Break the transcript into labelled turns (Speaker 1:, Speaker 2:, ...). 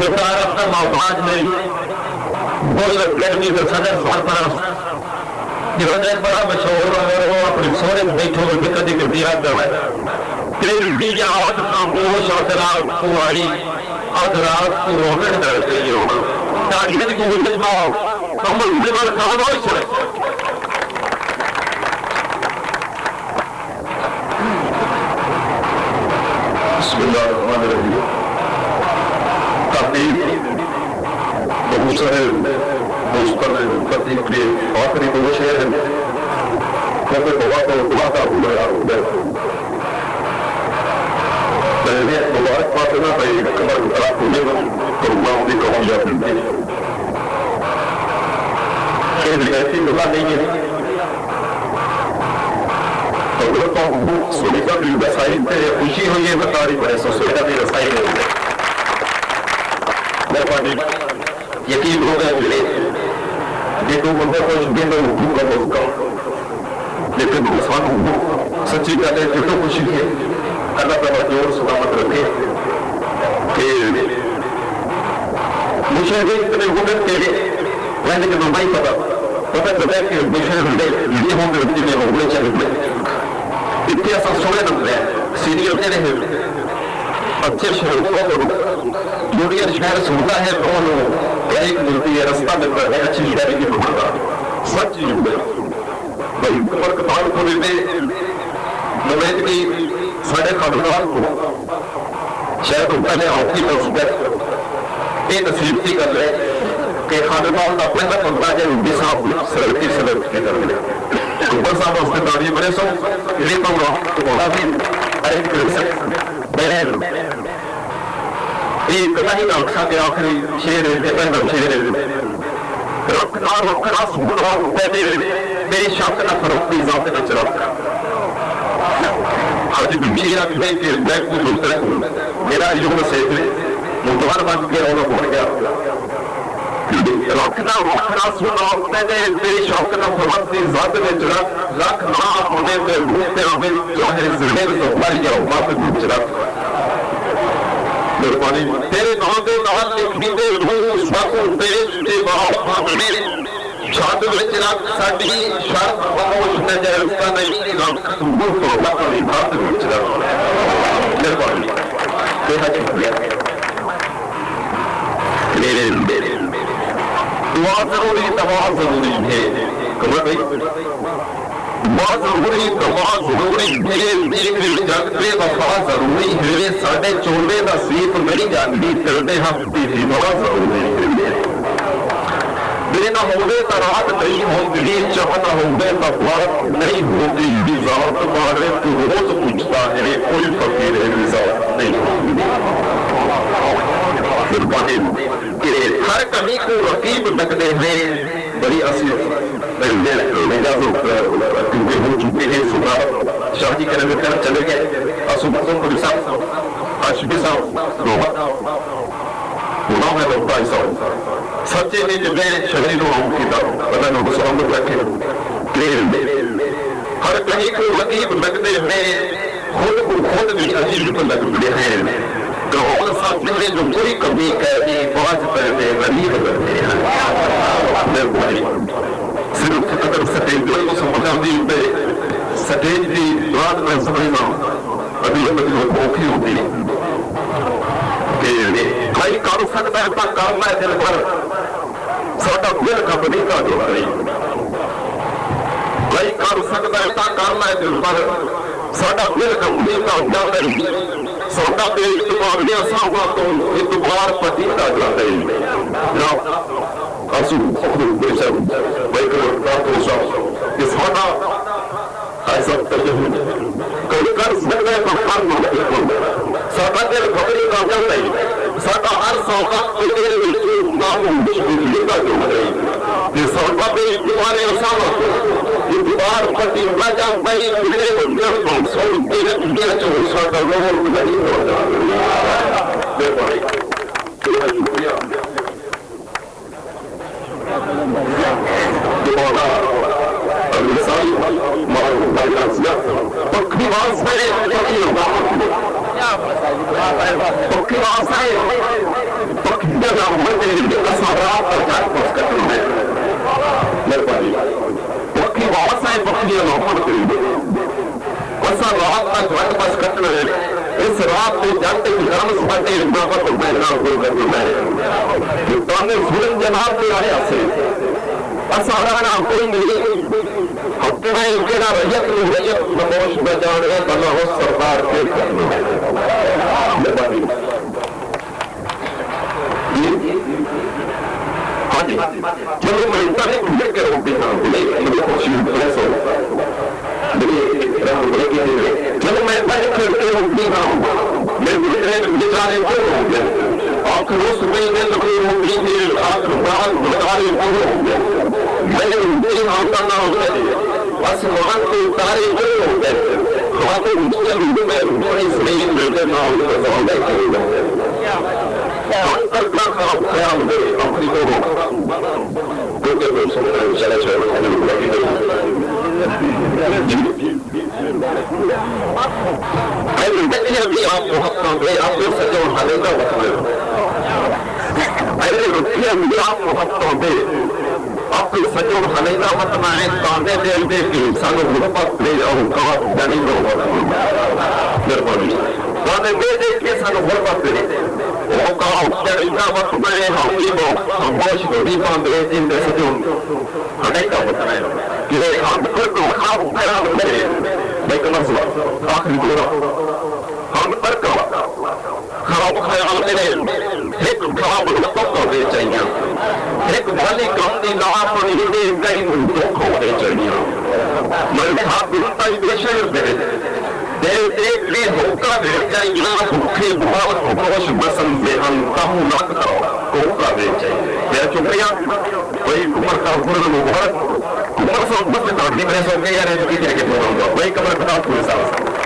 Speaker 1: سرکار اپنا محتاج نہیں، بول اکیڈمی کا صدر سرپرست جگہ بڑا مشہور ہے، وہ اپنے سورے میں بیٹھو گے کدی کے دیا کرے تیل بیجا آدھا گوش آدھرات کواری آدھرات کو رومن درتے ہی ہوگا تاکہ کو مجمع کمل مجمع کھانا ہوئی چھڑے بسم اللہ الرحمن الرحیم تقدیر بہت سارے دوستان تقدیر کے آخری دو شہر ہیں کیونکہ دعا کا ہوگا یار ہوگا میں مبارک بات نہ بھائی کمر خراب ہونے گا تو اللہ بھی کہوں گا ایسی دعا نہیں ہے سلیقہ بھی رسائل پہ خوشی ہوئی ہے بتاری ہے سلیقہ بھی رسائل ہے مہربانی یقین ہو گیا ملے دیکھو بندے کو دن حکم کا بہت کام لیکن مسلمان حکم سچی کہتے ہیں جو خوشی ہے اللہ تعالیٰ جوڑ سلامت رکھے کہ مشاہدے اتنے ہونے کے لیے رہنے کے نمائی پتا ہے کہ مشاہدے یہ ہوں گے جنہیں ہونے چاہیے اتنے ایسا سوڑے نمبر ہے سینئر میرے ہیں اچھے شہر جوڑیاں شہر سنتا ہے کون ایک ملتی ہے رستہ ملتا ہے اچھی شہر کی بھوکا سچ چیز ہوئے بھائی کمر کتاب کو لیتے نوید کی ساڑھے خاندان کو شاید پہلے آتی تصویر یہ نصیب کی کر رہے کہ خاندان کا پہلا بندہ ہے بھی صاحب سرکی صدر کی کر رہے اوپر صاحب اس نے داری بڑے سو یہ تو رہا تو بڑا بھی ارے بہر یہ کتا ہی نقشہ کے آخری شیر ہے پہلا شیر ہے رکھنا رکھنا سکھنا میری شاک نہ فروختی ذات نہ چرا آج میرا بھی کہ بیک کو دوسرے میرا یوں سے مدوار بن کے اور ہو گیا رکھنا رکھنا سنا میری شوق نہ فرماتی ذات میں چڑھا رکھنا ہونے میں روتے ہمیں چاہے زندے میں مر جاؤ ماں پہ پوچھ رہا مہربانی تیرے نام دے نال لکھنی دے روح ساکو تیرے باپ میرے شاد وچ رکھ ساڈی شرط خاموش نہ جائے اس کا نہیں رکھ ملک کو اپنی بات وچ رکھ مہربانی بہت شکریہ میرے دعا ضروری دعا ضروری ہے کمر بھائی دعا ضروری دعا ضروری ہے میرے جگ پہ وفا ضروری ہے ساڈے چولے دا سیت میری جان دی کردے ہم دی دعا ضروری ہے نہ ہوگے تو رات نہیں ہوگی چاہنا ہوگے تو بات نہیں ہوگی ذات مارے تو روز پوچھتا ہے کوئی فقیر ہے ذات نہیں ہوگی ہر کمی کو رقیب لگتے ہیں بڑی اصل کیونکہ ہو چکے ہیں صبح شاہ جی کرنے میں چلے گئے صبح تو پولیس آشفی صاحب گناہ میں لگتا ہے صاحب سچے نے جو گئے شہری لوگوں کی طرح اللہ نے سلامت رکھے ہر کہیں کو رقیب لگتے ہیں خود کو خود بھی عجیب کو لگتے ہیں کہ اور ساتھ میرے جو کوئی کمی کہتی پانچ پہلے غریب کرتے ہیں صرف اگر سٹیج کو سمجھا دی پہ سٹیج دی رات میں سمجھنا ابھی موقعی ہوتی ہے کہ بھائی کارو سکتا ہے اپنا کرنا ہے دل پر ساڈا دل کمپنی کا جو ہے بھائی کارو سکتا ہے اپنا کرنا ہے دل پر ساڈا دل کمپنی کا جاتا ہے ساڈا دل اتبار لیا ساوا تو اتبار پتیتا جاتا ہے جناب آسو بے شک بھائی کرو شاہ کہ ساڈا ایسا تجہد کوئی کر سکتا ہے تو کرنا ساڈا دل کمپنی کا جاتا ہے ساڈا ہر سوقات کو دل ناموں بجلی کا جو ہے یہ ساڈا بے اتبارے ساوا اتبار پتی بجا بھائی میرے کو سوڑ دینے دیا جو ساڈا روح نہیں ہو جائے بے بھائی شکریہ دوبارہ الرسائی مارو بھائی آسیا پکھی واس ہے پکھی واس ہے پکھی الصحراء والجهات مسكتنا للبني وكي وعصا بقي العمر وصل وعطا جهات مسكتنا إسراء في جانت الجرم سبتي المغرب المينا وقلت المينا يطاني سورن جناب في علي أصير الصحراء نعقل لي حتنا يمكن رجل نموش بجانه الله السرطار في الكلمة للبني چلو میں انٹرنیٹ دیکھ کر روک دیتا ہوں چلو میں بیٹھ کر کے روک دیتا ہوں میں بچارے کو روک دیا آخر اس مہینے لگے روک دیتے آخر بعد بچارے کو روک دیا میں ان آتا نہ ہو گئے بس وہاں کے اتارے کو روک دیا خواتین مجھے میں اس مہینے ملتے نہ ہو گئے اللہ کا خیال دے اپنی کو کیونکہ وہ چلا بھی آپ کو حقاں دے آپ کو سجو حالے کا وقت روپیہ بھی آپ کو حقاں دے آپ کو سجو حالے کا وقت ہے کاندے دے کہ سانو غربت دے اور کہا جانی لوگ مہربانی کاندے دے کہ سانو غربت دے وہ کہا جانی وقت میں ہم گوش کو بھی باندھے ان دے سجو حالے کا وقت ہے کہ ہم کو خواب خیال دے لیکن مسئلہ آخری دورہ ہم پر کا خواب خیال دے ایک خواب لطفہ دے چاہیے ایک بھلی کامنی لاپ نہیں دے گئی دکھو دے چاہیے میں خواب دلتا ہی بے شعر دے ایک لئے ہوکا دے چاہیے بھوکے بہت خوش بسن دے ہم کہوں لگ کرو ہوکا دے چاہیے میرا شکریہ وہی عمر کا حکر مبارک عمر سے بس تعلیم رہ سو گئے یا رہ چکی تھے کہ وہی کمر بتا پورے سال